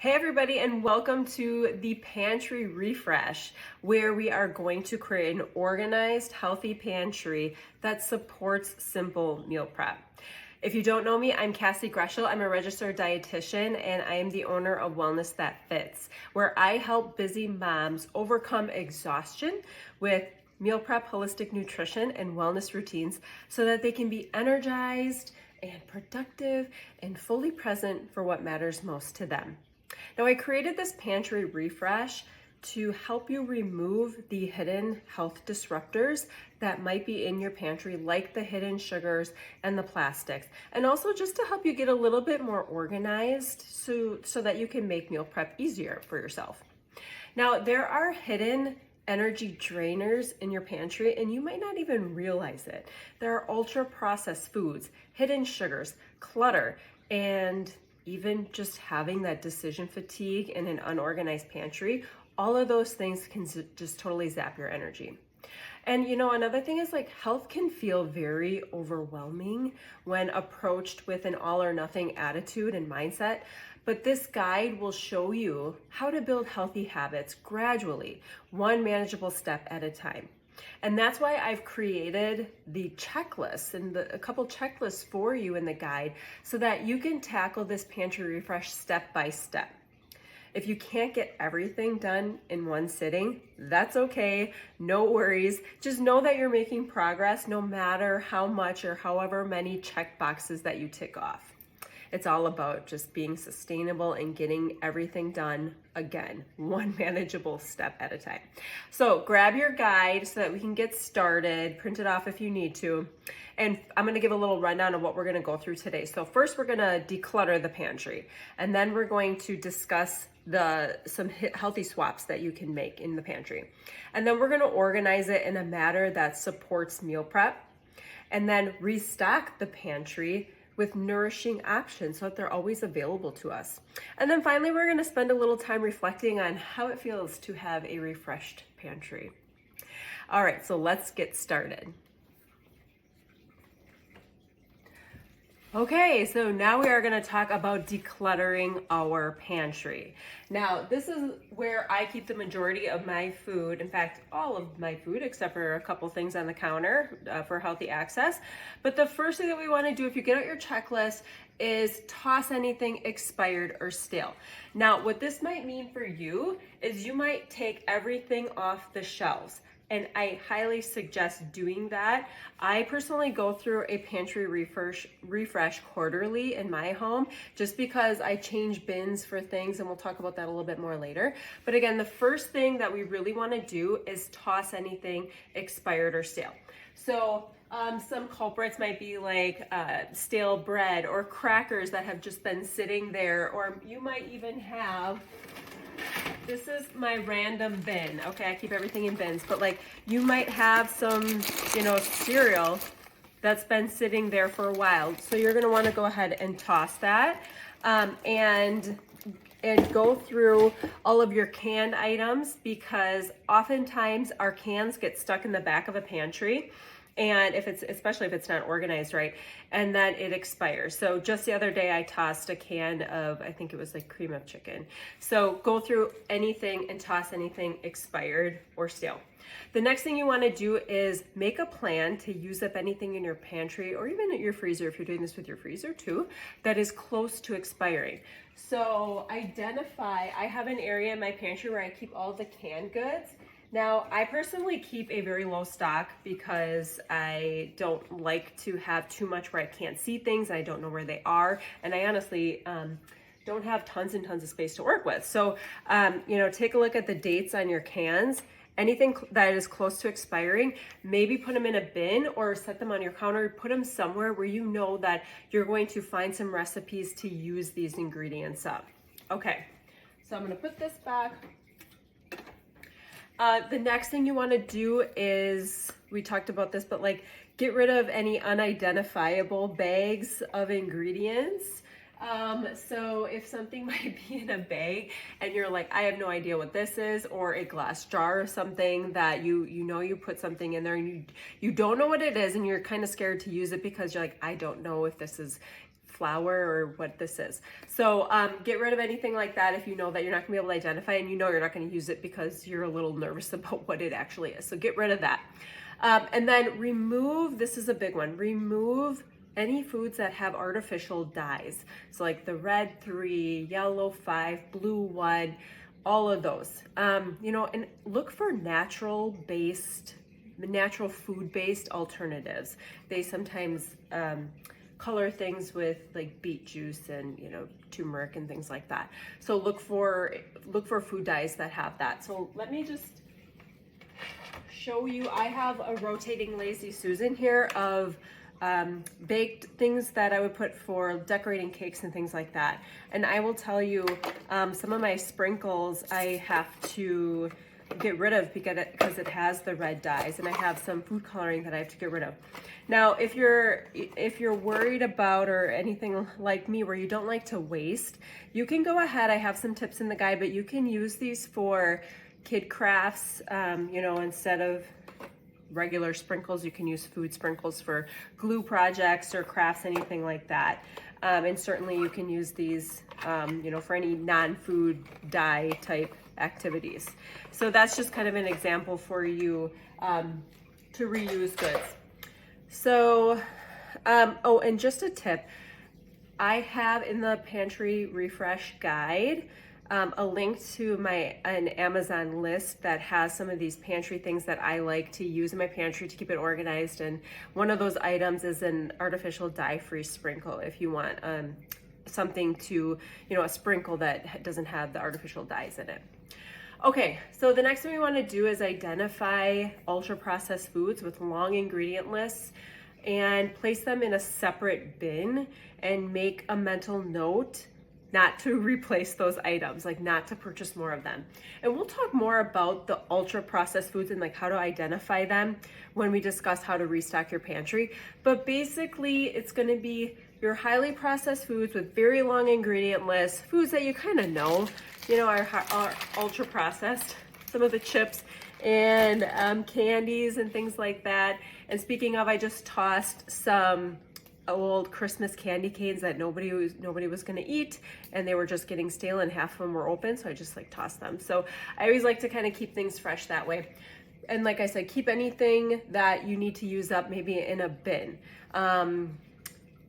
Hey everybody, and welcome to the Pantry Refresh, where we are going to create an organized, healthy pantry that supports simple meal prep. If you don't know me, I'm Cassie Groeschl. I'm a registered dietitian, and I am the owner of Wellness That Fits, where I help busy moms overcome exhaustion with meal prep, holistic nutrition, and wellness routines so that they can be energized and productive and fully present for what matters most to them. Now, I created this pantry refresh to help you remove the hidden health disruptors that might be in your pantry, like the hidden sugars and the plastics, and also just to help you get a little bit more organized so that you can make meal prep easier for yourself. Now, there are hidden energy drainers in your pantry, and you might not even realize it. There are ultra processed foods, hidden sugars, clutter, and even just having that decision fatigue in an unorganized pantry. All of those things can just totally zap your energy. And another thing is, like, health can feel very overwhelming when approached with an all or nothing attitude and mindset. But this guide will show you how to build healthy habits gradually, one manageable step at a time. And that's why I've created the checklist and a couple checklists for you in the guide so that you can tackle this pantry refresh step by step. If you can't get everything done in one sitting, that's okay. No worries. Just know that you're making progress no matter how much or however many check boxes that you tick off. It's all about just being sustainable and getting everything done, again, one manageable step at a time. So grab your guide so that we can get started, print it off if you need to. And I'm gonna give a little rundown of what we're gonna go through today. So first we're gonna declutter the pantry, and then we're going to discuss some healthy swaps that you can make in the pantry. And then we're gonna organize it in a manner that supports meal prep, and then restock the pantry with nourishing options so that they're always available to us. And then finally, we're gonna spend a little time reflecting on how it feels to have a refreshed pantry. All right, so let's get started. Okay, so now we are going to talk about decluttering our pantry. Now, this is where I keep the majority of my food, in fact, all of my food, except for a couple things on the counter for healthy access. But the first thing that we want to do, if you get out your checklist, is toss anything expired or stale. Now, what this might mean for you is you might take everything off the shelves. And I highly suggest doing that. I personally go through a pantry refresh quarterly in my home just because I change bins for things, and we'll talk about that a little bit more later. But again, the first thing that we really want to do is toss anything expired or stale. So some culprits might be like stale bread or crackers that have just been sitting there, or you might even have, this is my random bin. Okay, I keep everything in bins, but like you might have some, cereal that's been sitting there for a while. So you're gonna wanna go ahead and toss that and go through all of your canned items, because oftentimes our cans get stuck in the back of a pantry. And especially if it's not organized right, and then it expires. So just the other day I tossed a can of, I think it was like cream of chicken. So go through anything and toss anything expired or stale. The next thing you want to do is make a plan to use up anything in your pantry, or even at your freezer, if you're doing this with your freezer too, that is close to expiring. So identify, I have an area in my pantry where I keep all the canned goods. Now, I personally keep a very low stock because I don't like to have too much where I can't see things. I don't know where they are. And I honestly don't have tons and tons of space to work with. So, take a look at the dates on your cans. Anything that is close to expiring, maybe put them in a bin or set them on your counter. Put them somewhere where you know that you're going to find some recipes to use these ingredients up. Okay, so I'm gonna put this back. The next thing you want to do is, we talked about this, but like get rid of any unidentifiable bags of ingredients. So if something might be in a bag and you're like, I have no idea what this is, or a glass jar or something that you put something in there and you don't know what it is, and you're kind of scared to use it because you're like, I don't know if this is flour or what this is. So get rid of anything like that if you know that you're not gonna be able to identify, and you know you're not gonna use it because you're a little nervous about what it actually is. So get rid of that. And then remove, this is a big one, remove any foods that have artificial dyes. So like the red 3, yellow 5, blue 1, all of those. You know, and look for natural food-based alternatives. They sometimes color things with like beet juice and, you know, turmeric and things like that. So look for food dyes that have that. So let me just show you. I have a rotating Lazy Susan here of baked things that I would put for decorating cakes and things like that. And I will tell you, some of my sprinkles I have to get rid of because it has the red dyes, and I have some food coloring that I have to get rid of. Now, if you're worried about or anything like me where you don't like to waste, you can go ahead. I have some tips in the guide, but you can use these for kid crafts. You know, instead of regular sprinkles, you can use food sprinkles for glue projects or crafts, anything like that. And certainly you can use these, you know, for any non-food dye type activities. So that's just kind of an example for you to reuse goods. So, oh, and just a tip, I have in the Pantry Refresh guide a link to an Amazon list that has some of these pantry things that I like to use in my pantry to keep it organized. And one of those items is an artificial dye-free sprinkle if you want something to, you know, a sprinkle that doesn't have the artificial dyes in it. Okay, so the next thing we want to do is identify ultra-processed foods with long ingredient lists and place them in a separate bin and make a mental note not to replace those items, like not to purchase more of them. And we'll talk more about the ultra processed foods and like how to identify them when we discuss how to restock your pantry. But basically it's gonna be your highly processed foods with very long ingredient lists, foods that you kind of know, you know, are ultra processed, some of the chips and candies and things like that. And speaking of, I just tossed some old Christmas candy canes that nobody was gonna eat, and they were just getting stale and half of them were open, so I just like tossed them. So I always like to kind of keep things fresh that way. And like I said, keep anything that you need to use up maybe in a bin.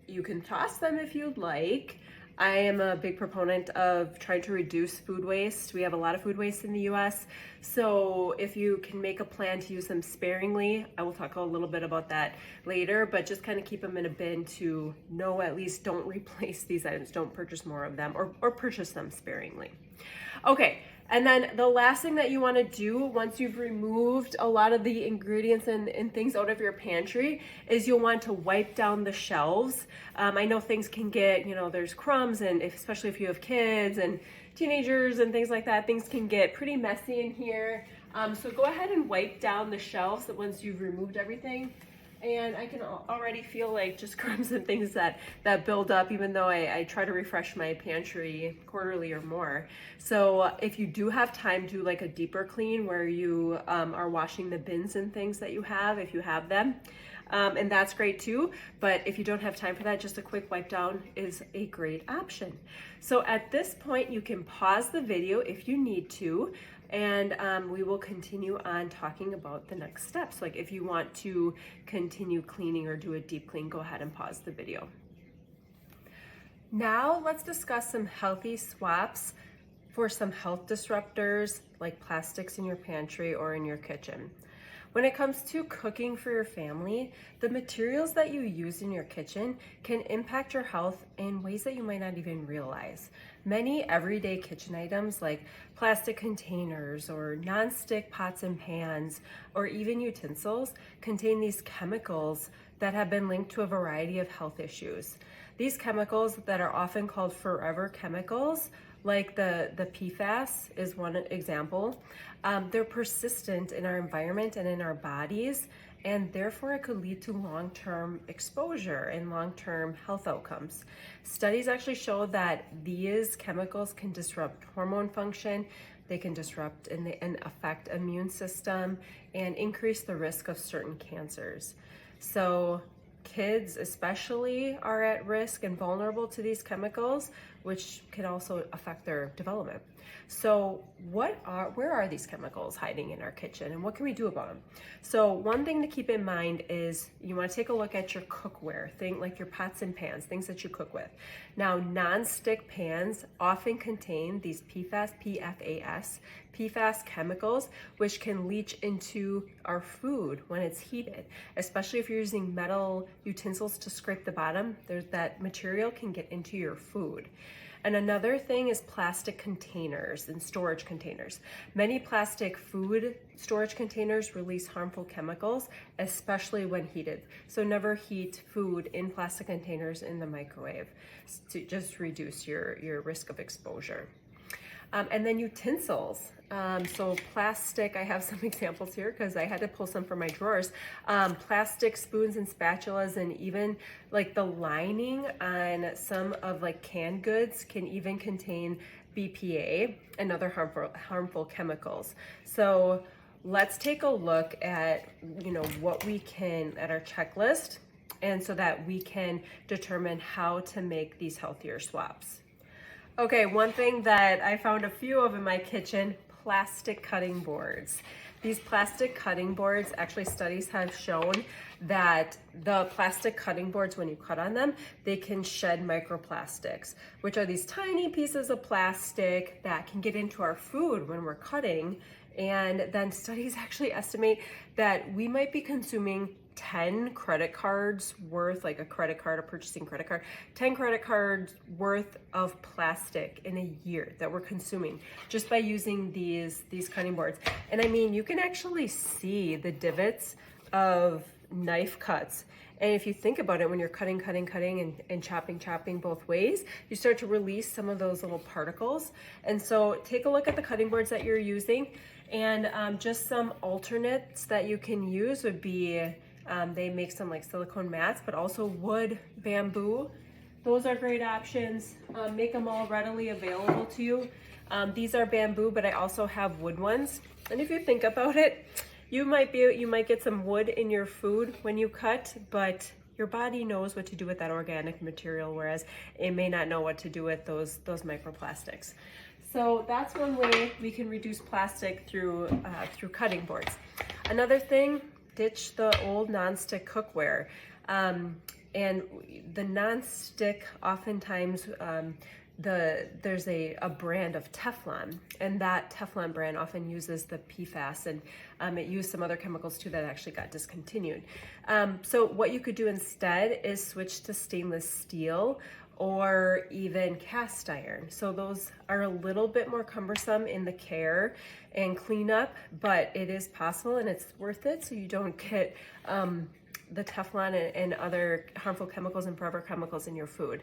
You can toss them if you'd like. I am a big proponent of trying to reduce food waste. We have a lot of food waste in the US. So if you can make a plan to use them sparingly, I will talk a little bit about that later, but just kind of keep them in a bin to know at least don't replace these items, don't purchase more of them, or purchase them sparingly. Okay, and then the last thing that you want to do once you've removed a lot of the ingredients and things out of your pantry is you'll want to wipe down the shelves. I know things can get, you know, there's crumbs, and especially if you have kids and teenagers and things like that, things can get pretty messy in here. So go ahead and wipe down the shelves once you've removed everything. And I can already feel like just crumbs and things that build up, even though I try to refresh my pantry quarterly or more. So if you do have time, do like a deeper clean where you are washing the bins and things that you have, if you have them. And that's great too. But if you don't have time for that, just a quick wipe down is a great option. So at this point, you can pause the video if you need to, and we will continue on talking about the next steps. Like if you want to continue cleaning or do a deep clean, go ahead and pause the video. Now let's discuss some healthy swaps for some health disruptors like plastics in your pantry or in your kitchen. When it comes to cooking for your family, the materials that you use in your kitchen can impact your health in ways that you might not even realize. Many everyday kitchen items like plastic containers or non-stick pots and pans or even utensils contain these chemicals that have been linked to a variety of health issues. These chemicals that are often called forever chemicals, like the PFAS is one example. They're persistent in our environment and in our bodies, and therefore it could lead to long-term exposure and long-term health outcomes. Studies actually show that these chemicals can disrupt hormone function, they can disrupt and affect immune system and increase the risk of certain cancers. So kids especially are at risk and vulnerable to these chemicals, which can also affect their development. So where are these chemicals hiding in our kitchen, and what can we do about them? So one thing to keep in mind is you want to take a look at your cookware, think like your pots and pans, things that you cook with. Now, non-stick pans often contain these PFAS chemicals, which can leach into our food when it's heated, especially if you're using metal utensils to scrape the bottom. That material can get into your food. And another thing is plastic containers and storage containers. Many plastic food storage containers release harmful chemicals, especially when heated. So never heat food in plastic containers in the microwave to just reduce your risk of exposure. And then utensils. So plastic, I have some examples here because I had to pull some from my drawers. Plastic spoons and spatulas, and even like the lining on some of like canned goods can even contain BPA and other harmful chemicals. So let's take a look at, what we can, at our checklist, and so that we can determine how to make these healthier swaps. Okay, one thing that I found a few of in my kitchen, plastic cutting boards. These plastic cutting boards, actually studies have shown that the plastic cutting boards, when you cut on them, they can shed microplastics, which are these tiny pieces of plastic that can get into our food when we're cutting. And then studies actually estimate that we might be consuming 10 credit cards worth, like a purchasing credit card, 10 credit cards worth of plastic in a year that we're consuming just by using these cutting boards. And I mean, you can actually see the divots of knife cuts. And if you think about it, when you're cutting and chopping both ways, you start to release some of those little particles. And so take a look at the cutting boards that you're using, and just some alternates that you can use would be, they make some like silicone mats, but also wood, bamboo. Those are great options. Make them all readily available to you. These are bamboo, but I also have wood ones. And if you think about it, you might get some wood in your food when you cut, but your body knows what to do with that organic material, whereas it may not know what to do with those microplastics. So that's one way we can reduce plastic through cutting boards. Another thing, ditch the old nonstick cookware. And the nonstick, oftentimes there's a brand of Teflon, and that Teflon brand often uses the PFAS, and it used some other chemicals too that actually got discontinued. So what you could do instead is switch to stainless steel or even cast iron. So those are a little bit more cumbersome in the care and cleanup, but it is possible and it's worth it, so you don't get the Teflon and other harmful chemicals and forever chemicals in your food.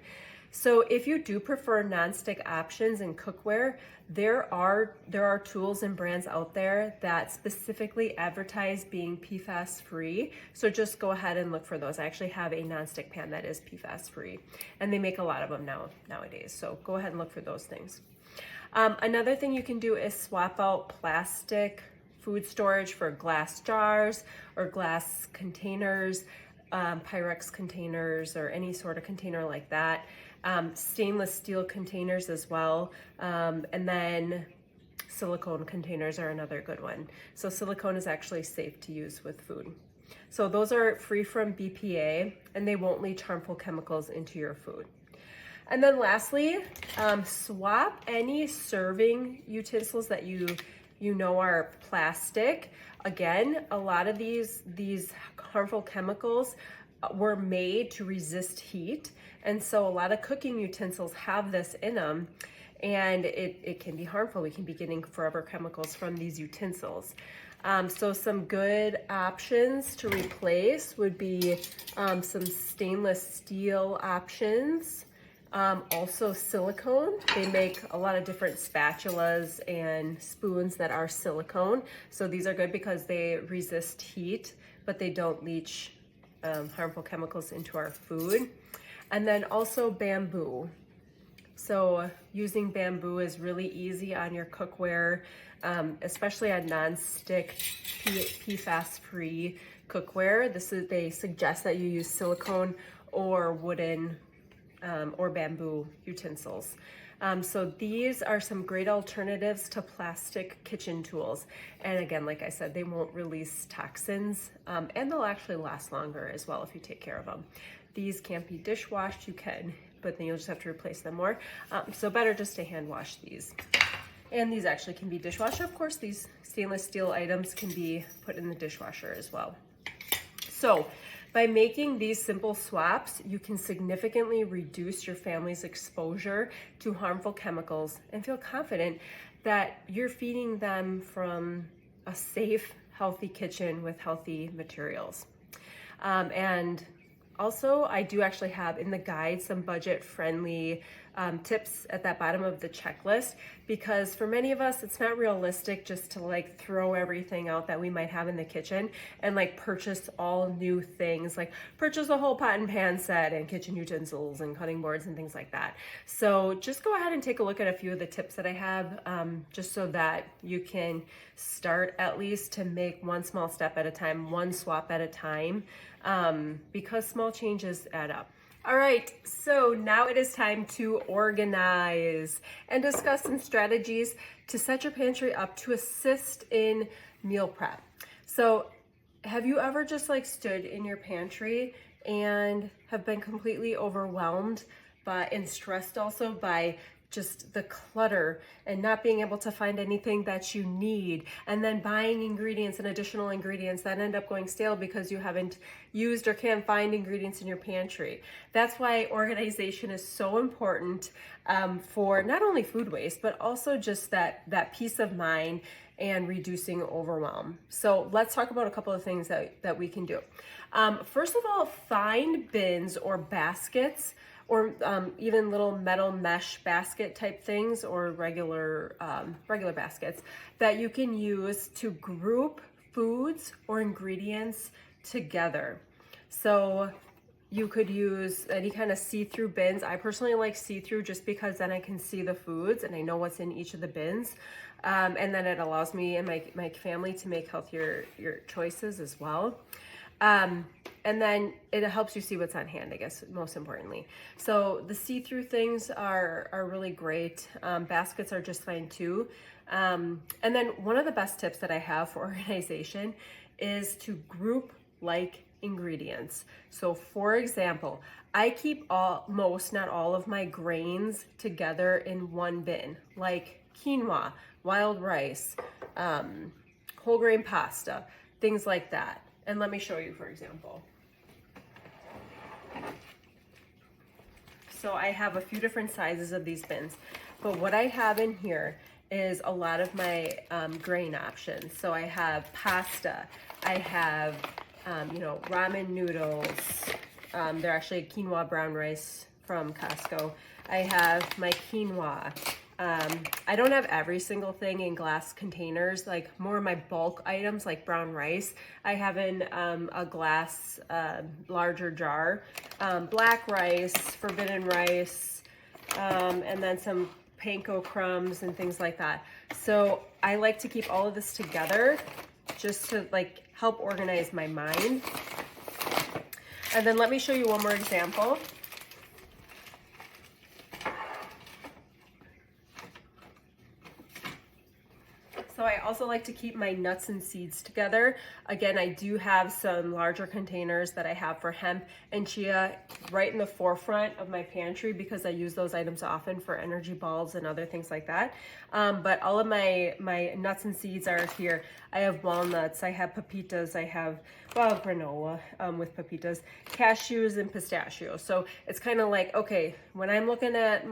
So if you do prefer nonstick options in cookware, there are tools and brands out there that specifically advertise being PFAS free. So just go ahead and look for those. I actually have a nonstick pan that is PFAS free, and they make a lot of them nowadays. So go ahead and look for those things. Another thing you can do is swap out plastic food storage for glass jars or glass containers, Pyrex containers, or any sort of container like that. Stainless steel containers as well, and then silicone containers are another good one. So silicone is actually safe to use with food. So those are free from BPA, and they won't leach harmful chemicals into your food. And then lastly, swap any serving utensils that you know are plastic. Again, a lot of these harmful chemicals were made to resist heat, and so a lot of cooking utensils have this in them, and it can be harmful. We can be getting forever chemicals from these utensils. So some good options to replace would be some stainless steel options. Also silicone. They make a lot of different spatulas and spoons that are silicone. So these are good because they resist heat, but they don't leach harmful chemicals into our food. And then also bamboo. So using bamboo is really easy on your cookware, especially on non-stick, PFAS-free cookware. They suggest that you use silicone or wooden or bamboo utensils. So these are some great alternatives to plastic kitchen tools. And again, like I said, they won't release toxins, and they'll actually last longer as well if you take care of them. These can't be dishwashed, you can, but then you'll just have to replace them more. So better just to hand wash these. And these actually can be dishwashed. Of course, these stainless steel items can be put in the dishwasher as well. So by making these simple swaps, you can significantly reduce your family's exposure to harmful chemicals and feel confident that you're feeding them from a safe, healthy kitchen with healthy materials. And also, I do actually have in the guide some budget-friendly tips at that bottom of the checklist, because for many of us, it's not realistic just to like throw everything out that we might have in the kitchen and like purchase all new things, like purchase a whole pot and pan set and kitchen utensils and cutting boards and things like that. So just go ahead and take a look at a few of the tips that I have, just so that you can start at least to make one small step at a time, one swap at a time, because small changes add up. All right, so now it is time to organize and discuss some strategies to set your pantry up to assist in meal prep. So have you ever just like stood in your pantry and have been completely overwhelmed and stressed also by just the clutter and not being able to find anything that you need, and then buying ingredients and additional ingredients that end up going stale because you haven't used or can't find ingredients in your pantry? That's why organization is so important, for not only food waste, but also just that peace of mind and reducing overwhelm. So let's talk about a couple of things that we can do. First of all, find bins or baskets, or even little metal mesh basket type things, or regular baskets that you can use to group foods or ingredients together. So you could use any kind of see-through bins. I personally like see-through just because then I can see the foods and I know what's in each of the bins. And then it allows me and my family to make healthier choices as well. And then it helps you see what's on hand, I guess, most importantly. So the see-through things are really great. Baskets are just fine too. And then one of the best tips that I have for organization is to group like ingredients. So for example, I keep most, not all of my grains together in one bin, like quinoa, wild rice, whole grain pasta, things like that. And let me show you, for example. So I have a few different sizes of these bins, but what I have in here is a lot of my grain options. So I have pasta, I have ramen noodles. They're actually quinoa brown rice from Costco. I have my quinoa. I don't have every single thing in glass containers, like more of my bulk items like brown rice. I have in a glass larger jar, black rice, forbidden rice, and then some panko crumbs and things like that. So I like to keep all of this together just to like help organize my mind. And then let me show you one more example. So I also like to keep my nuts and seeds together. Again, I do have some larger containers that I have for hemp and chia right in the forefront of my pantry because I use those items often for energy balls and other things like that. But all of my nuts and seeds are here. I have walnuts, I have pepitas, I have granola with pepitas, cashews and pistachios. So it's kind of like, okay, when I'm looking at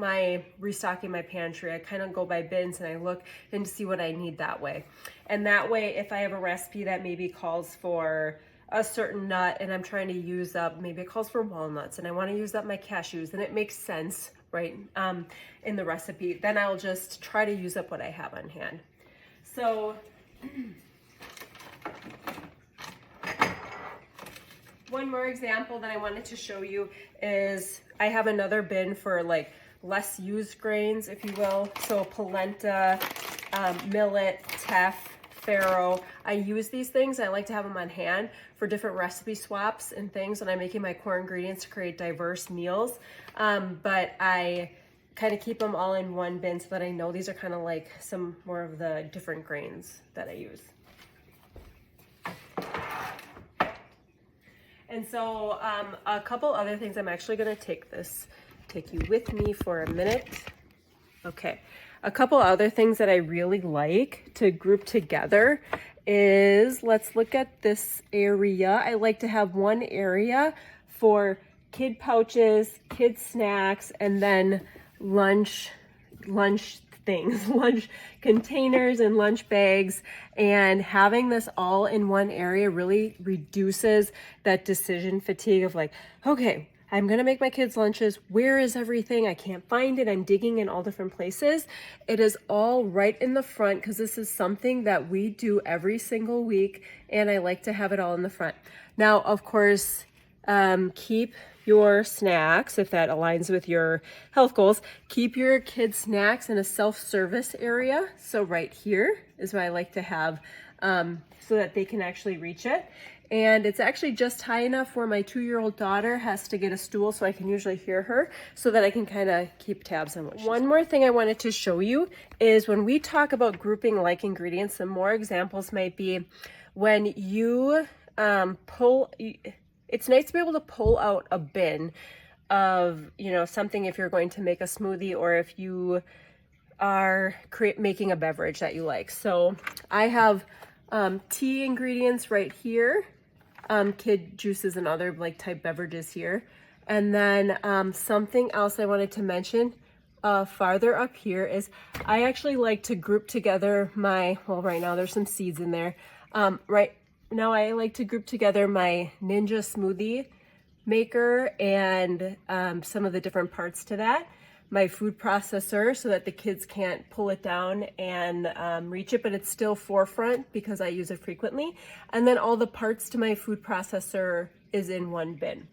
restocking my pantry, I kind of go by bins and I look and see what I need that way. And that way, if I have a recipe that maybe calls for a certain nut and I'm trying to use up, maybe it calls for walnuts and I want to use up my cashews, and it makes sense, right, in the recipe, then I'll just try to use up what I have on hand. So one more example that I wanted to show you is I have another bin for like less used grains, if you will. So polenta, millet, teff, farro. I use these things. I like to have them on hand for different recipe swaps and things when I'm making my core ingredients to create diverse meals. But I kind of keep them all in one bin so that I know these are kind of like some more of the different grains that I use. And so a couple other things, I'm actually going to take you with me for a minute. Okay, a couple other things that I really like to group together is, let's look at this area. I like to have one area for kid pouches, kid snacks, and then lunch things, lunch containers and lunch bags. And having this all in one area really reduces that decision fatigue of like, okay, I'm gonna make my kids' lunches. Where is everything? I can't find it. I'm digging in all different places. It is all right in the front because this is something that we do every single week, and I like to have it all in the front. Now, of course, keep your snacks, if that aligns with your health goals, keep your kids' snacks in a self-service area. So right here is what I like to have so that they can actually reach it. And it's actually just high enough where my 2-year-old daughter has to get a stool so I can usually hear her, so that I can kind of keep tabs on what she's doing. One more thing I wanted to show you is when we talk about grouping like ingredients, some more examples might be when you it's nice to be able to pull out a bin of, you know, something if you're going to make a smoothie or if you are making a beverage that you like. So I have tea ingredients right here, kid juices and other like type beverages here. And then something else I wanted to mention farther up here is I actually like to group together my, well, right now there's some seeds in there. Right now I like to group together my Ninja smoothie maker and some of the different parts to that. My food processor so that the kids can't pull it down and reach it, but it's still forefront because I use it frequently. And then all the parts to my food processor is in one bin.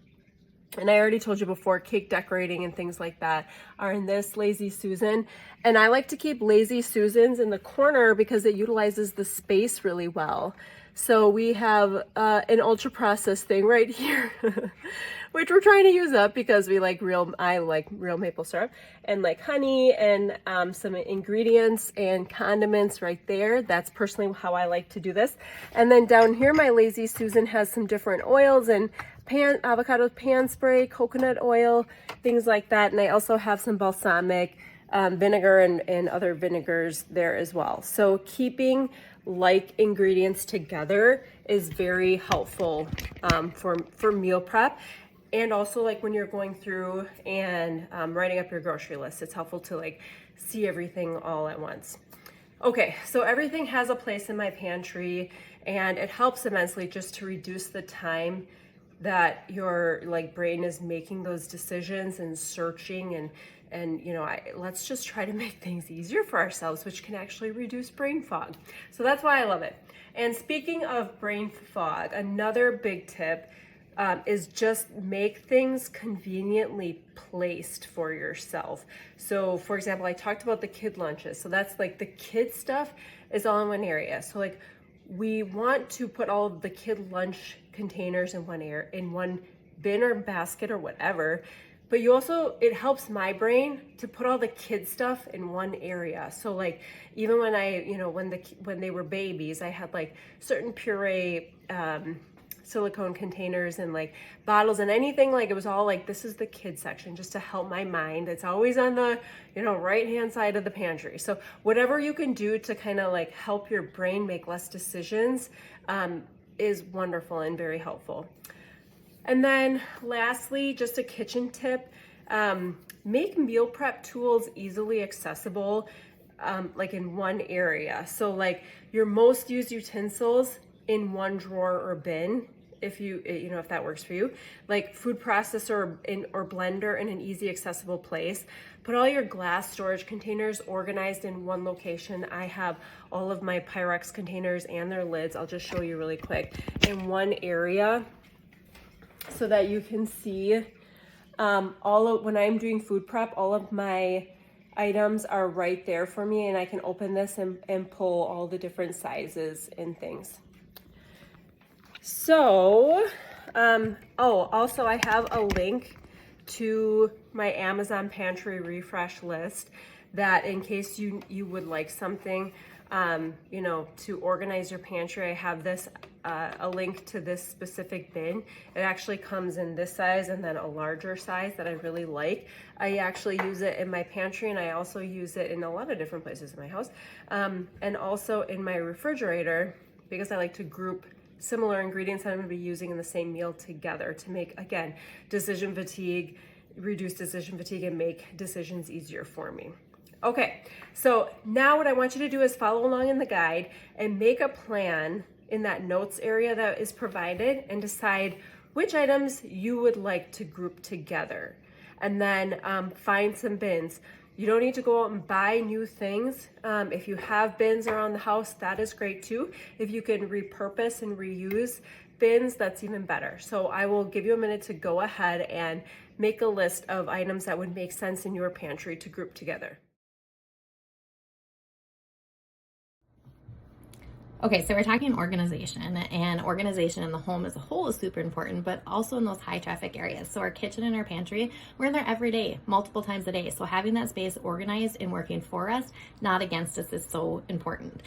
And I already told you before, cake decorating and things like that are in this Lazy Susan. And I like to keep Lazy Susans in the corner because it utilizes the space really well. So we have an ultra processed thing right here, which we're trying to use up because I like real maple syrup and like honey and some ingredients and condiments right there. That's personally how I like to do this. And then down here, my Lazy Susan has some different oils and avocado pan spray, coconut oil, things like that. And I also have some balsamic vinegar and other vinegars there as well. So keeping like ingredients together is very helpful for meal prep. And also like when you're going through and writing up your grocery list, it's helpful to like see everything all at once. Okay, so everything has a place in my pantry, and it helps immensely just to reduce the time that your like brain is making those decisions and searching and you know, let's just try to make things easier for ourselves, which can actually reduce brain fog. So that's why I love it. And speaking of brain fog, another big tip is just make things conveniently placed for yourself. So for example, I talked about the kid lunches. So that's like the kid stuff is all in one area. So like we want to put all of the kid lunch containers in one bin or basket or whatever. But it helps my brain to put all the kid stuff in one area. So like even when when they were babies, I had like certain puree silicone containers and like bottles and anything, like it was all like, this is the kid section, just to help my mind. It's always on the right hand side of the pantry. So whatever you can do to kind of like help your brain make less decisions is wonderful and very helpful. And then lastly, just a kitchen tip, make meal prep tools easily accessible, like in one area. So like your most used utensils in one drawer or bin, if if that works for you, like food processor or blender in an easy accessible place. Put all your glass storage containers organized in one location. I have all of my Pyrex containers and their lids, I'll just show you really quick, in one area, so that you can see when I'm doing food prep, all of my items are right there for me, and I can open this and pull all the different sizes and things. So, also I have a link to my Amazon Pantry Refresh list that in case you would like something, to organize your pantry, I have this, a link to this specific bin. It actually comes in this size and then a larger size that I really like. I actually use it in my pantry, and I also use it in a lot of different places in my house, and also in my refrigerator, because I like to group similar ingredients that I'm going to be using in the same meal together to make, again, reduce decision fatigue and make decisions easier for me. Okay, so now what I want you to do is follow along in the guide and make a plan in that notes area that is provided and decide which items you would like to group together. And then find some bins. You don't need to go out and buy new things. If you have bins around the house, that is great too. If you can repurpose and reuse bins, that's even better. So I will give you a minute to go ahead and make a list of items that would make sense in your pantry to group together. Okay, so we're talking organization, and organization in the home as a whole is super important, but also in those high traffic areas. So our kitchen and our pantry, we're in there every day, multiple times a day. So having that space organized and working for us, not against us, is so important.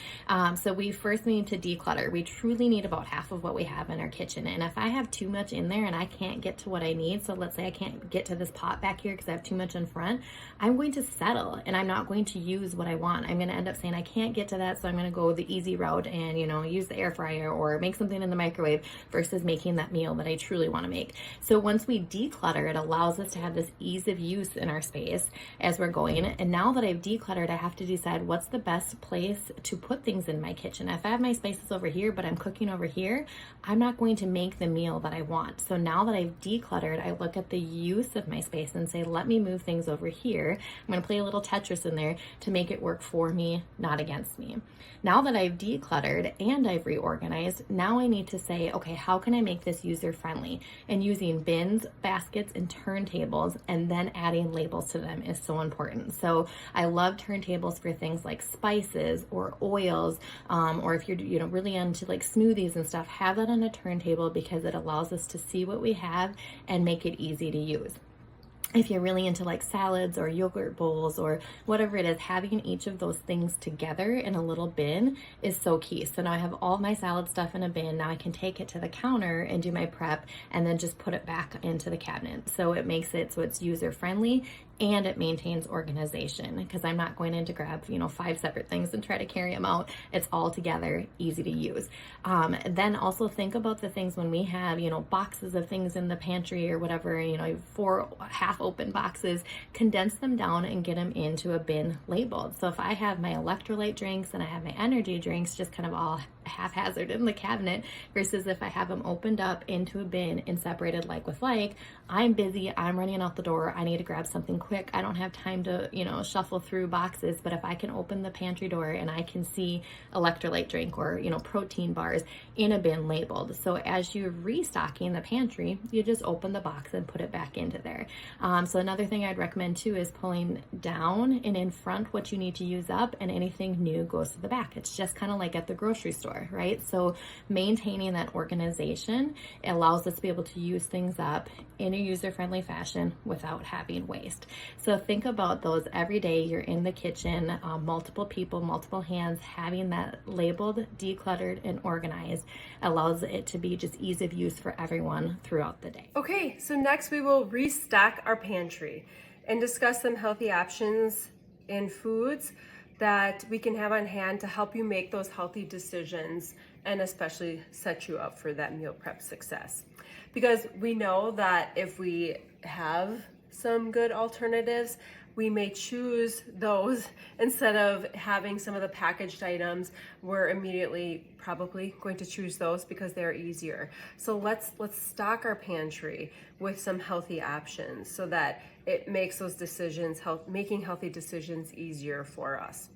So we first need to declutter. We truly need about half of what we have in our kitchen. And if I have too much in there and I can't get to what I need, so let's say I can't get to this pot back here because I have too much in front, I'm going to settle and I'm not going to use what I want. I'm going to end up saying I can't get to that, so I'm going to go the easy route and use the air fryer or make something in the microwave versus making that meal that I truly want to make. So once we declutter, it allows us to have this ease of use in our space as we're going. And now that I've decluttered, I have to decide what's the best place to put things in my kitchen. If I have my spaces over here, but I'm cooking over here, I'm not going to make the meal that I want. So now that I've decluttered, I look at the use of my space and say, let me move things over here. I'm going to play a little Tetris in there to make it work for me, not against me. Now that I've decluttered and I've reorganized, now I need to say, okay, how can I make this user friendly? And using bins, baskets, and turntables, and then adding labels to them is so important. So I love turntables for things like spices or oils, or if you're really into like smoothies and stuff, have that on a turntable because it allows us to see what we have and make it easy to use. If you're really into like salads or yogurt bowls or whatever it is, having each of those things together in a little bin is so key. So now I have all my salad stuff in a bin. Now I can take it to the counter and do my prep and then just put it back into the cabinet. So it makes it so it's user friendly and it maintains organization because I'm not going in to grab 5 separate things and try to carry them out. It's all together, easy to use. Then also think about the things when we have boxes of things in the pantry or whatever, 4 half open boxes, condense them down and get them into a bin labeled. So if I have my electrolyte drinks and I have my energy drinks just kind of all haphazard in the cabinet versus if I have them opened up into a bin and separated like with like, I'm busy, I'm running out the door, I need to grab something quick, I don't have time to shuffle through boxes. But if I can open the pantry door and I can see electrolyte drink or protein bars in a bin labeled, so as you're restocking the pantry, you just open the box and put it back into there. So another thing I'd recommend too is pulling down and in front what you need to use up, and anything new goes to the back. It's just kind of like at the grocery store, right? So maintaining that organization allows us to be able to use things up in a user-friendly fashion without having waste. So think about those every day. You're in the kitchen, multiple people, multiple hands, having that labeled, decluttered, and organized allows it to be just ease of use for everyone throughout the day. Okay, so next we will restock our pantry and discuss some healthy options in foods that we can have on hand to help you make those healthy decisions and especially set you up for that meal prep success. Because we know that if we have some good alternatives, we may choose those instead of having some of the packaged items. We're immediately probably going to choose those because they're easier. So let's stock our pantry with some healthy options so that it makes those decisions, making healthy decisions easier for us.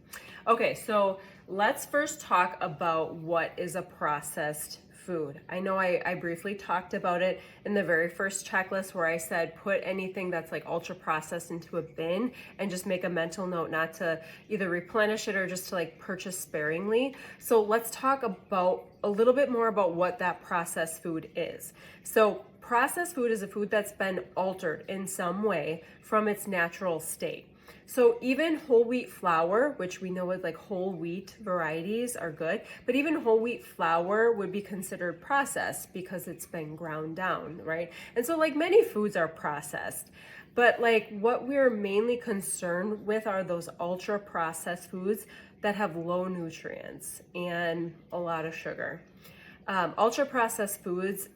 Okay, so let's first talk about what is a processed food. I know I briefly talked about it in the very first checklist where I said put anything that's like ultra processed into a bin and just make a mental note not to either replenish it or just to like purchase sparingly. So let's talk about a little bit more about what that processed food is. So processed food is a food that's been altered in some way from its natural state. So even whole wheat flour, which we know is like whole wheat varieties are good, but even whole wheat flour would be considered processed because it's been ground down, right? And so like many foods are processed, but like what we're mainly concerned with are those ultra processed foods that have low nutrients and a lot of sugar. Ultra processed foods,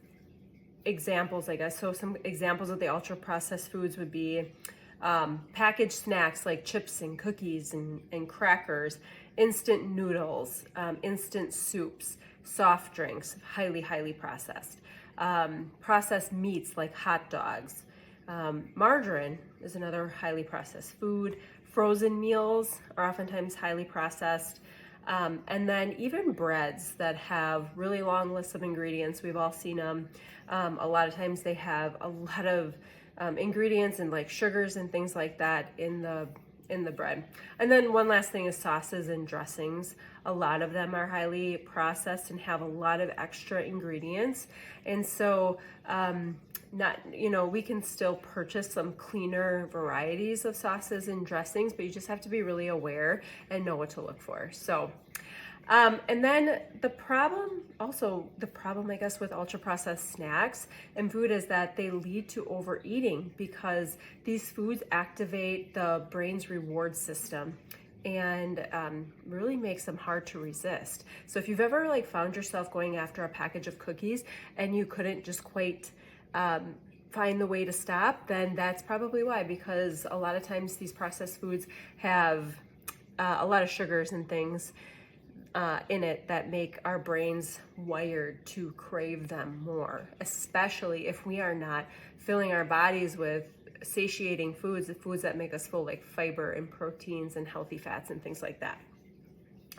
examples, I guess. So some examples of the ultra processed foods would be packaged snacks like chips and cookies and crackers, instant noodles, instant soups, soft drinks, highly processed. Processed meats like hot dogs. Margarine is another highly processed food. Frozen meals are oftentimes highly processed. And then even breads that have really long lists of ingredients. We've all seen them. A lot of times they have a lot of ingredients and like sugars and things like that in the bread. And then one last thing is sauces and dressings. A lot of them are highly processed and have a lot of extra ingredients. And so we can still purchase some cleaner varieties of sauces and dressings, but you just have to be really aware and know what to look for. So and then the problem, I guess, with ultra processed snacks and food is that they lead to overeating because these foods activate the brain's reward system and really makes them hard to resist. So if you've ever like found yourself going after a package of cookies and you couldn't just quite find the way to stop, then that's probably why, because a lot of times these processed foods have a lot of sugars and things in it that make our brains wired to crave them more, especially if we are not filling our bodies with satiating foods, the foods that make us full, like fiber and proteins and healthy fats and things like that.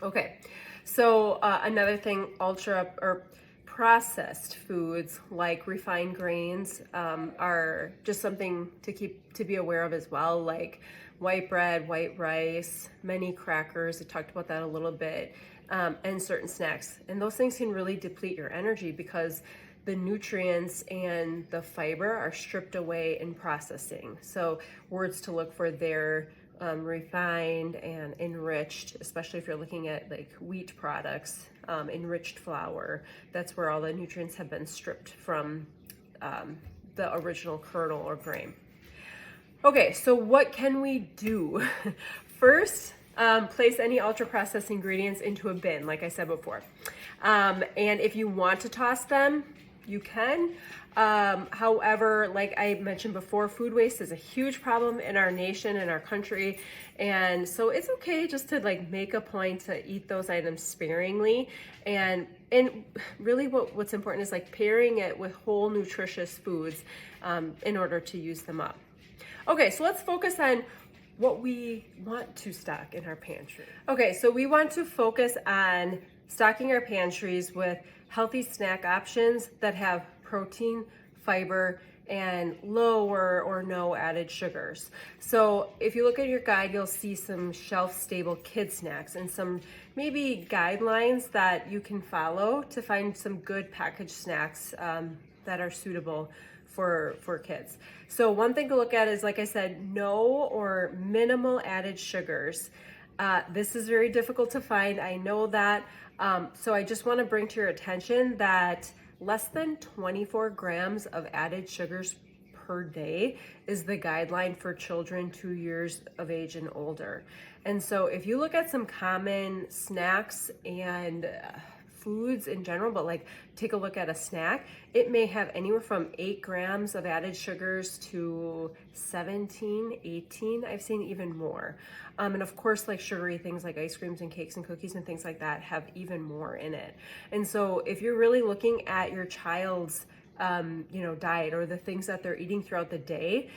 Okay, so another thing, ultra or processed foods like refined grains are just something to be aware of as well, like white bread, white rice, many crackers. I talked about that a little bit, and certain snacks. And those things can really deplete your energy because the nutrients and the fiber are stripped away in processing. So words to look for there, refined and enriched, especially if you're looking at like wheat products, enriched flour. That's where all the nutrients have been stripped from the original kernel or grain. Okay, so what can we do? First, place any ultra processed ingredients into a bin, like I said before. And if you want to toss them, you can. However, like I mentioned before, food waste is a huge problem in our nation and our country. And so it's okay just to like make a point to eat those items sparingly. And really what's important is like pairing it with whole nutritious foods in order to use them up. Okay, so let's focus on what we want to stock in our pantry. Okay, so we want to focus on stocking our pantries with healthy snack options that have protein, fiber, and low or no added sugars. So if you look at your guide, you'll see some shelf-stable kid snacks and some maybe guidelines that you can follow to find some good packaged snacks that are suitable for kids. So one thing to look at is, like I said, no or minimal added sugars. This is very difficult to find. I know that. So I just want to bring to your attention that less than 24 grams of added sugars per day is the guideline for children 2 years of age and older. And so if you look at some common snacks and foods in general, but like take a look at a snack, it may have anywhere from 8 grams of added sugars to 17, 18. I've seen even more. And of course, like sugary things like ice creams and cakes and cookies and things like that have even more in it. And so if you're really looking at your child's diet or the things that they're eating throughout the day,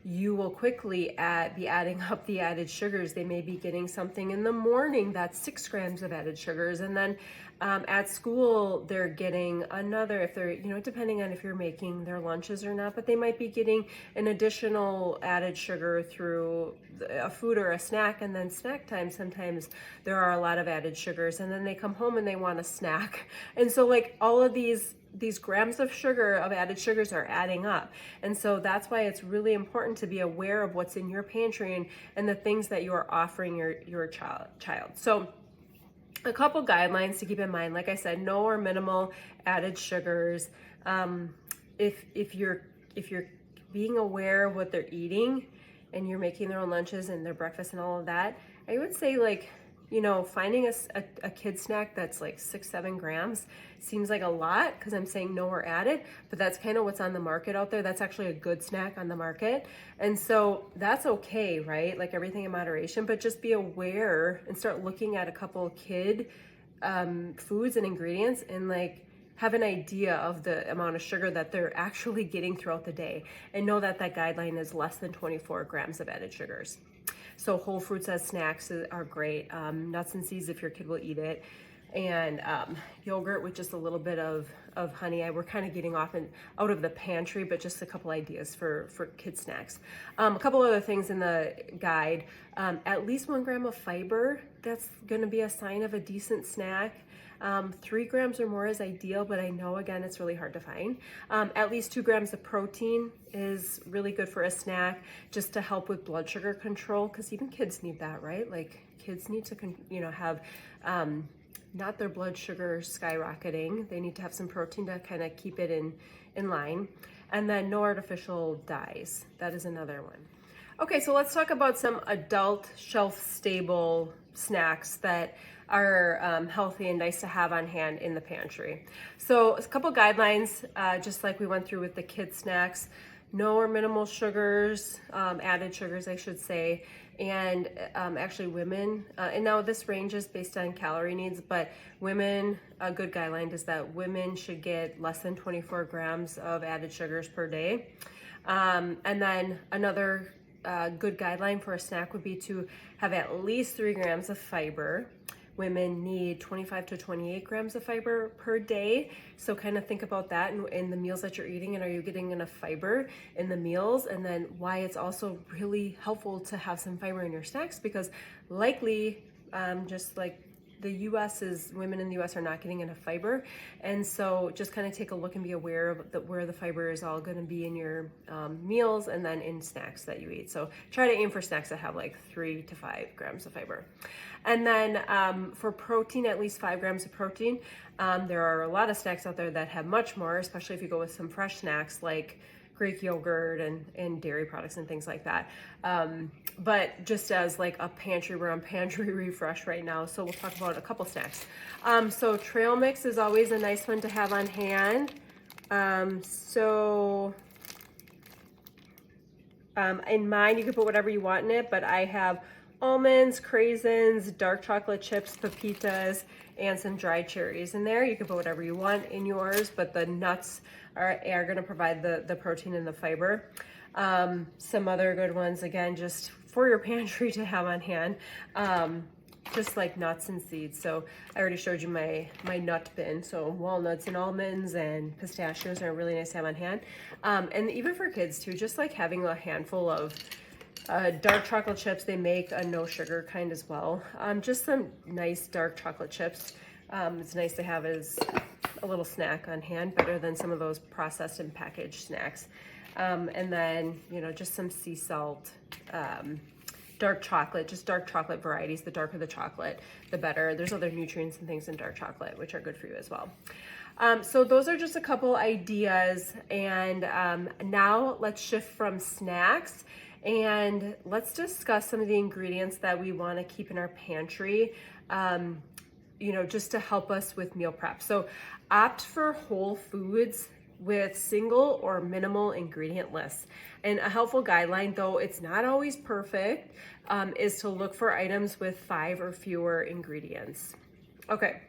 you will quickly be adding up the added sugars. They may be getting something in the morning that's 6 grams of added sugars, and then at school they're getting another, if they're, depending on if you're making their lunches or not, but they might be getting an additional added sugar through a food or a snack. And then snack time, sometimes there are a lot of added sugars, and then they come home and they want a snack. And so like all of these grams of sugar, of added sugars, are adding up. And so that's why it's really important to be aware of what's in your pantry and the things that you are offering your child. So a couple guidelines to keep in mind, like I said, no or minimal added sugars. If you're being aware of what they're eating and you're making their own lunches and their breakfast and all of that, I would say like, finding a kid snack that's like 6-7 grams seems like a lot, because I'm saying no or added, but that's kind of what's on the market out there. That's actually a good snack on the market. And so that's okay, right? Like everything in moderation, but just be aware and start looking at a couple kid foods and ingredients, and like have an idea of the amount of sugar that they're actually getting throughout the day, and know that guideline is less than 24 grams of added sugars. So whole fruits as snacks are great. Nuts and seeds if your kid will eat it. And yogurt with just a little bit of honey. We're kind of getting off and out of the pantry, but just a couple ideas for kid snacks. A couple other things in the guide. At least 1 gram of fiber. That's going to be a sign of a decent snack. 3 grams or more is ideal, but I know, again, it's really hard to find. At least 2 grams of protein is really good for a snack, just to help with blood sugar control, because even kids need that, right? Like kids need to, have not their blood sugar skyrocketing. They need to have some protein to kind of keep it in line. And then no artificial dyes. That is another one. Okay, so let's talk about some adult shelf-stable snacks that are healthy and nice to have on hand in the pantry. So a couple guidelines, just like we went through with the kid snacks. No or minimal sugars, added sugars, I should say. And actually women, and now this ranges based on calorie needs, but women, a good guideline is that women should get less than 24 grams of added sugars per day. And then another good guideline for a snack would be to have at least 3 grams of fiber. Women need 25 to 28 grams of fiber per day. So kind of think about that in the meals that you're eating, and are you getting enough fiber in the meals? And then why it's also really helpful to have some fiber in your snacks, because likely just like women in the US are not getting enough fiber. And so just kind of take a look and be aware of where the fiber is all going to be in your meals and then in snacks that you eat. So try to aim for snacks that have like 3 to 5 grams of fiber. And then for protein, at least 5 grams of protein. There are a lot of snacks out there that have much more, especially if you go with some fresh snacks like Greek yogurt and dairy products and things like that. But just as like a pantry, we're on Pantry Refresh right now, so we'll talk about a couple snacks. So trail mix is always a nice one to have on hand. In mine, you can put whatever you want in it, but I have almonds, craisins, dark chocolate chips, pepitas, and some dried cherries in there. You can put whatever you want in yours, but the nuts are going to provide the protein and the fiber. Some other good ones, again, just for your pantry to have on hand, just like nuts and seeds. So I already showed you my nut bin. So walnuts and almonds and pistachios are really nice to have on hand. And even for kids too, just like having a handful of dark chocolate chips. They make a no sugar kind as well. Just some nice dark chocolate chips. It's nice to have as a little snack on hand, better than some of those processed and packaged snacks. And then, just some sea salt, dark chocolate, just dark chocolate varieties. The darker the chocolate, the better. There's other nutrients and things in dark chocolate, which are good for you as well. So those are just a couple ideas. And now let's shift from snacks and let's discuss some of the ingredients that we want to keep in our pantry, just to help us with meal prep. So opt for whole foods with single or minimal ingredient lists. And a helpful guideline, though it's not always perfect, is to look for items with 5 or fewer ingredients. Okay,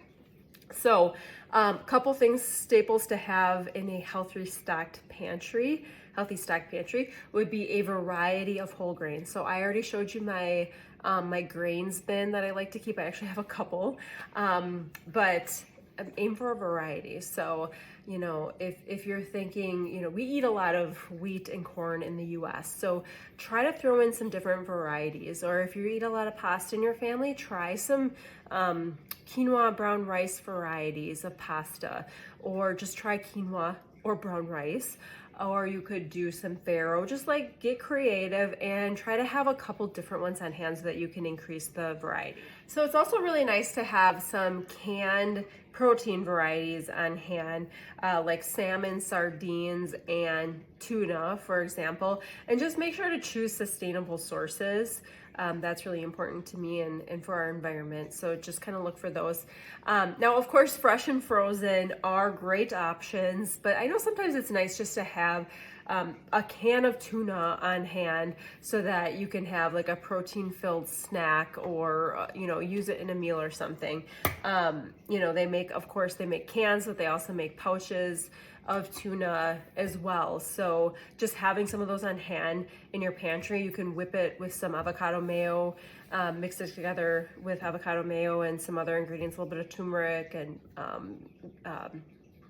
so couple things, staples to have in a healthy stocked pantry. healthy stack pantry would be a variety of whole grains. So I already showed you my my grains bin that I like to keep. I actually have a couple, but aim for a variety. So, you know, if you're thinking, you know, we eat a lot of wheat and corn in the US, so try to throw in some different varieties. Or if you eat a lot of pasta in your family, try some quinoa brown rice varieties of pasta, or just try quinoa or brown rice. Or you could do some farro. Just like get creative and try to have a couple different ones on hand so that you can increase the variety. So it's also really nice to have some canned protein varieties on hand, like salmon, sardines, and tuna, for example. And just make sure to choose sustainable sources. That's really important to me and for our environment. So just kind of look for those. Now, of course, fresh and frozen are great options, but I know sometimes it's nice just to have a can of tuna on hand so that you can have like a protein filled snack, or, you know, use it in a meal or something. You know, they make, of course, they make cans, but they also make pouches of tuna as well. So just having some of those on hand in your pantry, you can whip it with some avocado mayo, mix it together with avocado mayo and some other ingredients, a little bit of turmeric and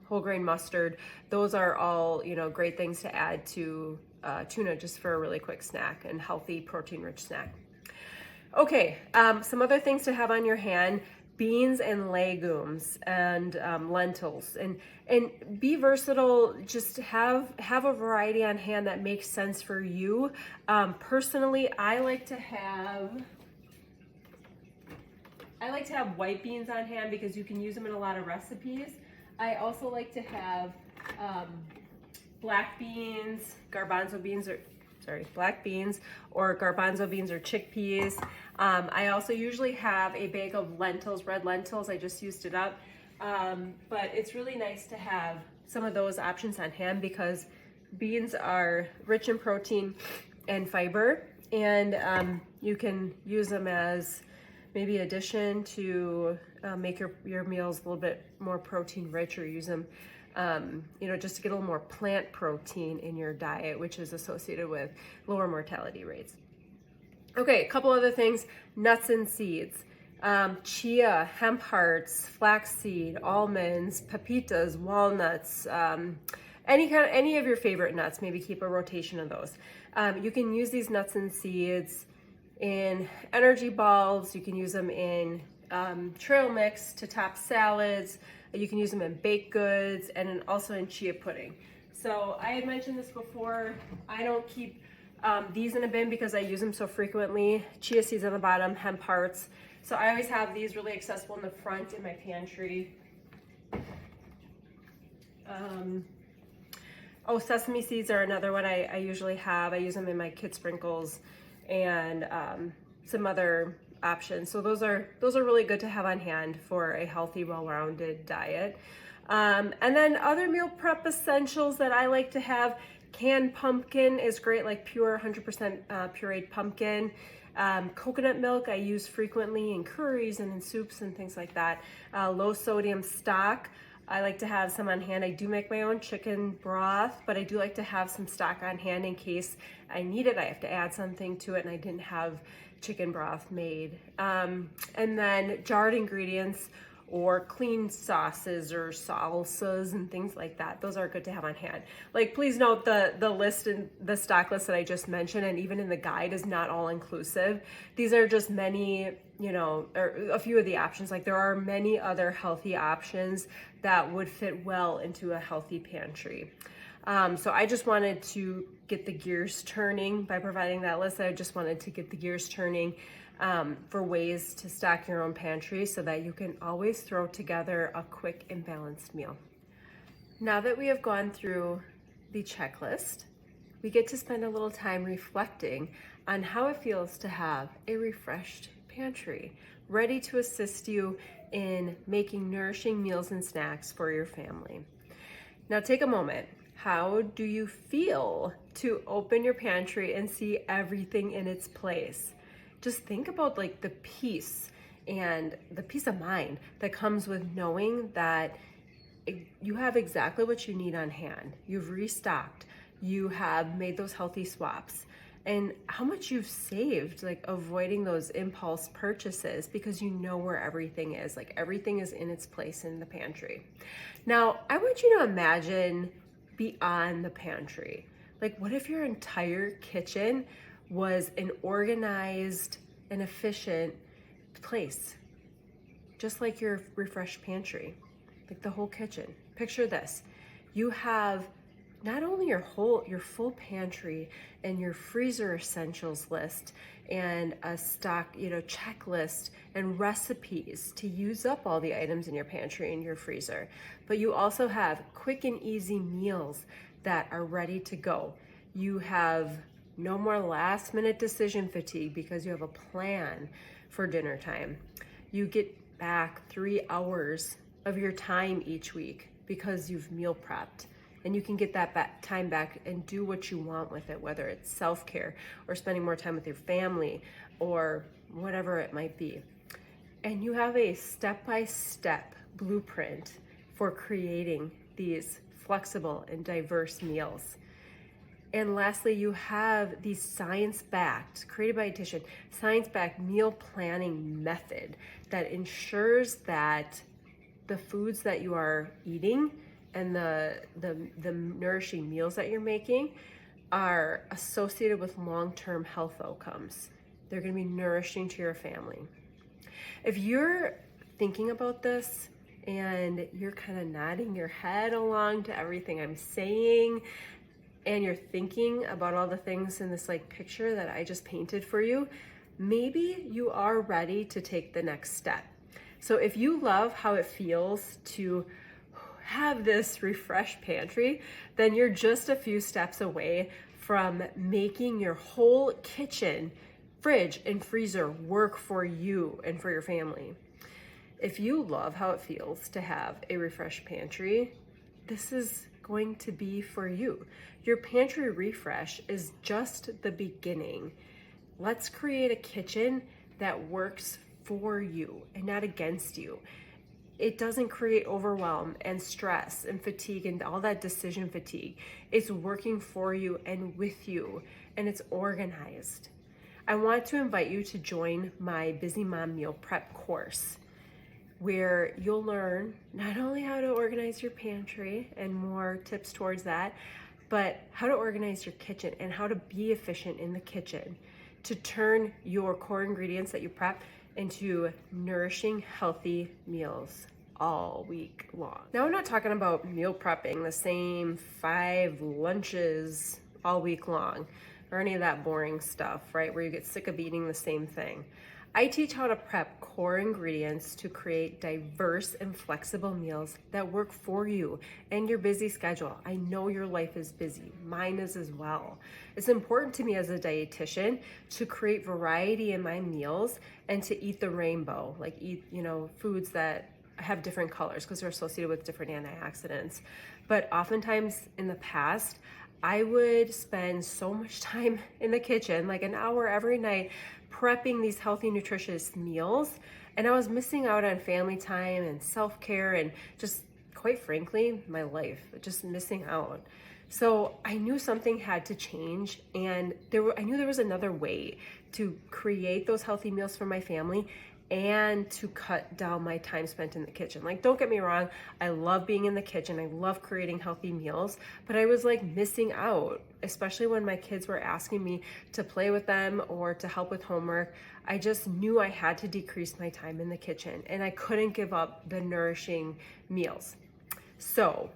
whole grain mustard. Those are all, you know, great things to add to tuna just for a really quick snack and healthy protein rich snack. Okay, some other things to have on your hand: beans and legumes and lentils, and be versatile. Just have a variety on hand that makes sense for you. Personally, I like to have white beans on hand because you can use them in a lot of recipes. I also like to have black beans, black beans or garbanzo beans or chickpeas. I also usually have a bag of lentils, red lentils. I just used it up. But it's really nice to have some of those options on hand because beans are rich in protein and fiber, and you can use them as maybe addition to make your meals a little bit more protein rich, or use them you know, just to get a little more plant protein in your diet, which is associated with lower mortality rates. Okay, a couple other things: nuts and seeds. Chia, hemp hearts, flaxseed, almonds, pepitas, walnuts, any of your favorite nuts. Maybe keep a rotation of those. You can use these nuts and seeds in energy balls. You can use them in trail mix to top salads. You can use them in baked goods and also in chia pudding. So I had mentioned this before. I don't keep these in a bin because I use them so frequently. Chia seeds on the bottom, hemp hearts. So I always have these really accessible in the front in my pantry. Sesame seeds are another one I usually have. I use them in my kid sprinkles and some other options. So those are really good to have on hand for a healthy, well-rounded diet. And then other meal prep essentials that I like to have: canned pumpkin is great, like pure 100% pureed pumpkin. Coconut milk I use frequently in curries and in soups and things like that. Low sodium stock, I like to have some on hand. I do make my own chicken broth, but I do like to have some stock on hand in case I need it. I have to add something to it and I didn't have chicken broth made. And then jarred ingredients or clean sauces or salsas and things like that. Those are good to have on hand. Like, please note the list and the stock list that I just mentioned, and even in the guide, is not all inclusive. These are just many, you know, or a few of the options. Like, there are many other healthy options that would fit well into a healthy pantry. So I just wanted to get the gears turning by providing that list. I just wanted to get the gears turning for ways to stock your own pantry so that you can always throw together a quick and balanced meal. Now that we have gone through the checklist, we get to spend a little time reflecting on how it feels to have a refreshed pantry, ready to assist you in making nourishing meals and snacks for your family. Now take a moment. How do you feel to open your pantry and see everything in its place? Just think about like the peace and the peace of mind that comes with knowing that you have exactly what you need on hand. You've restocked. you have made those healthy swaps, and how much you've saved, like avoiding those impulse purchases because you know where everything is. Like everything is in its place in the pantry. Now, I want you to imagine beyond the pantry. Like, what if your entire kitchen was an organized and efficient place, just like your refreshed pantry, like the whole kitchen? Picture this. You have not only your full pantry and your freezer essentials list and a stock, checklist and recipes to use up all the items in your pantry and your freezer, but you also have quick and easy meals that are ready to go. You have no more last minute decision fatigue because you have a plan for dinner time. You get back 3 hours of your time each week because you've meal prepped. And you can get that time back and do what you want with it, whether it's self-care or spending more time with your family or whatever it might be. And you have a step-by-step blueprint for creating these flexible and diverse meals. And lastly, you have the science-backed, created by a dietitian, science-backed meal planning method that ensures that the foods that you are eating and the nourishing meals that you're making are associated with long-term health outcomes. They're going to be nourishing to your family. If you're thinking about this and you're kind of nodding your head along to everything I'm saying, and you're thinking about all the things in this like picture that I just painted for you, maybe you are ready to take the next step. So if you love how it feels to have this refreshed pantry, then you're just a few steps away from making your whole kitchen, fridge, and freezer work for you and for your family. If you love how it feels to have a refreshed pantry, this is going to be for you. Your pantry refresh is just the beginning. Let's create a kitchen that works for you and not against you. It doesn't create overwhelm and stress and fatigue and all that decision fatigue. It's working for you and with you, and it's organized. I want to invite you to join my Busy Mom Meal Prep course, where you'll learn not only how to organize your pantry and more tips towards that, but how to organize your kitchen and how to be efficient in the kitchen to turn your core ingredients that you prep into nourishing, healthy meals all week long. Now, I'm not talking about meal prepping the same 5 lunches all week long or any of that boring stuff, right? Where you get sick of eating the same thing. I teach how to prep core ingredients to create diverse and flexible meals that work for you and your busy schedule. I know your life is busy. Mine is as well. It's important to me as a dietitian to create variety in my meals and to eat the rainbow, like eat, foods that have different colors because they're associated with different antioxidants. But oftentimes in the past, I would spend so much time in the kitchen, like an hour every night, prepping these healthy, nutritious meals. And I was missing out on family time and self-care and just, quite frankly, my life, just missing out. So I knew something had to change, and I knew there was another way to create those healthy meals for my family and to cut down my time spent in the kitchen. Like, don't get me wrong, I love being in the kitchen. I love creating healthy meals, but I was like missing out, especially when my kids were asking me to play with them or to help with homework. I just knew I had to decrease my time in the kitchen, and I couldn't give up the nourishing meals. So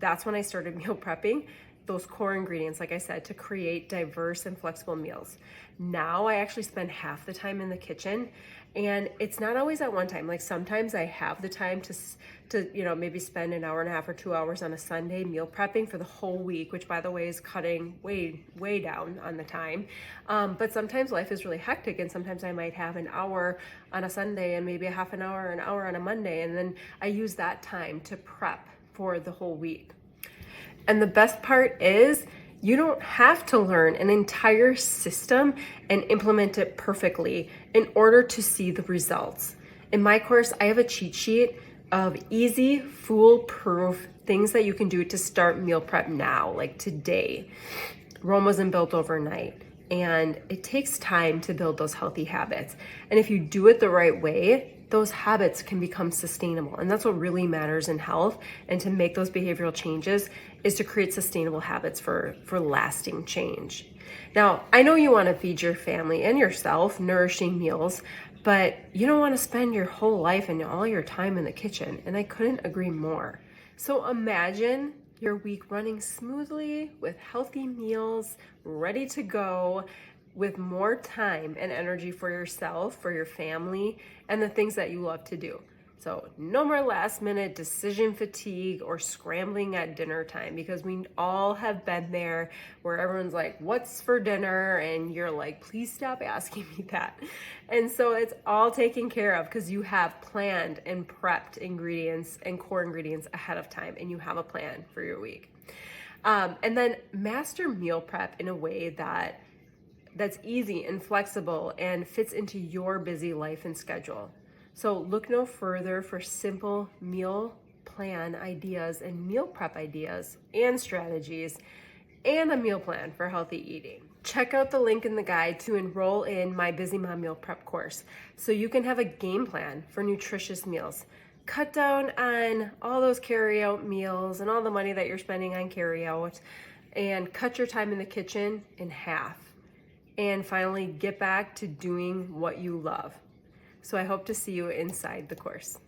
that's when I started meal prepping those core ingredients, like I said, to create diverse and flexible meals. Now I actually spend half the time in the kitchen, and it's not always at one time. Like sometimes I have the time to maybe spend an hour and a half or 2 hours on a Sunday meal prepping for the whole week, which by the way is cutting way down on the time. But sometimes life is really hectic, and sometimes I might have an hour on a Sunday and maybe a half an hour on a Monday, and then I use that time to prep for the whole week. And the best part is you don't have to learn an entire system and implement it perfectly in order to see the results. In my course, I have a cheat sheet of easy, foolproof things that you can do to start meal prep now, like today. Rome wasn't built overnight, and it takes time to build those healthy habits. And if you do it the right way, those habits can become sustainable. And that's what really matters in health. And to make those behavioral changes is to create sustainable habits for lasting change. Now, I know you want to feed your family and yourself nourishing meals, but you don't want to spend your whole life and all your time in the kitchen. And I couldn't agree more. So imagine your week running smoothly with healthy meals ready to go, with more time and energy for yourself, for your family, and the things that you love to do. So no more last minute decision fatigue or scrambling at dinner time, because we all have been there where everyone's like, what's for dinner? And you're like, please stop asking me that. And so it's all taken care of because you have planned and prepped ingredients and core ingredients ahead of time, and you have a plan for your week. And then master meal prep in a way that's easy and flexible and fits into your busy life and schedule. So look no further for simple meal plan ideas and meal prep ideas and strategies and a meal plan for healthy eating. Check out the link in the guide to enroll in my Busy Mom Meal Prep course so you can have a game plan for nutritious meals. Cut down on all those carry-out meals and all the money that you're spending on carry-out, and cut your time in the kitchen in half. And finally, get back to doing what you love. So I hope to see you inside the course.